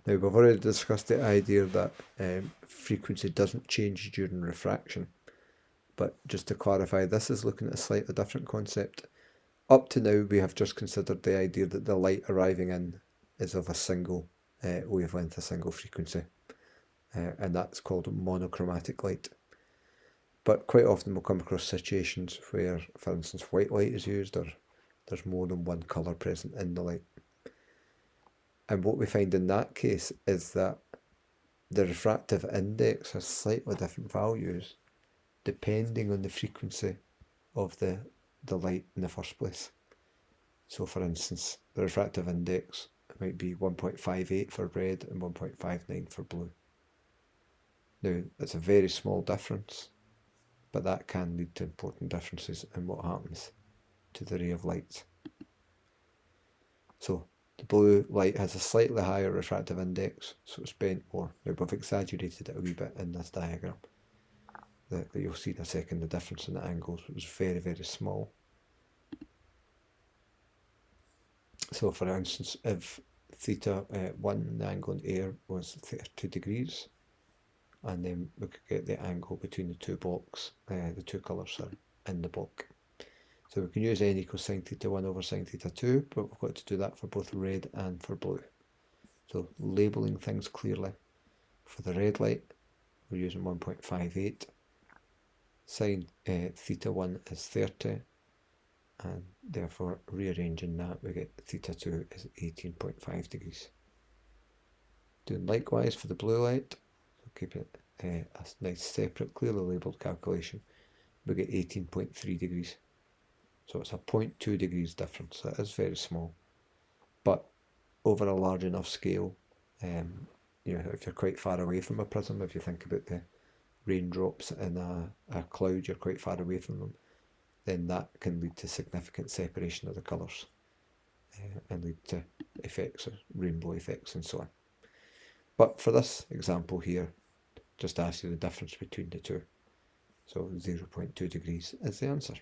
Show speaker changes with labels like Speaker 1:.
Speaker 1: Now we've already discussed the idea that frequency doesn't change during refraction, but just to clarify, this is looking at a slightly different concept. Up to now we have just considered the idea that the light arriving in is of a single wavelength, a single frequency, and that's called monochromatic light. But quite often we'll come across situations where, for instance, white light is used, or there's more than one colour present in the light. And what we find in that case is that the refractive index has slightly different values depending on the frequency of the light in the first place. So for instance, the refractive index might be 1.58 for red and 1.59 for blue. Now, it's a very small difference, but that can lead to important differences in what happens to the ray of light. So the blue light has a slightly higher refractive index, so it's bent more. Now we've exaggerated it a wee bit in this diagram. That you'll see in a second, the difference in the angles was very, very small. So for instance, if theta 1, the angle in air, was 32 degrees, and then we could get the angle between the two blocks, the two colours in the block. So we can use n equals sine theta 1 over sine theta 2, but we've got to do that for both red and for blue. So labelling things clearly. For the red light, we're using 1.58. Sine theta 1 is 30, and therefore rearranging that, we get theta 2 is 18.5 degrees. Doing likewise for the blue light, so keep it a nice separate, clearly labelled calculation, we get 18.3 degrees. So it's a 0.2 degrees difference. That is very small, but over a large enough scale, you know, if you're quite far away from a prism, if you think about the raindrops in a cloud, you're quite far away from them, then that can lead to significant separation of the colours and lead to effects, rainbow effects and so on. But for this example here, just ask you the difference between the two. So 0.2 degrees is the answer.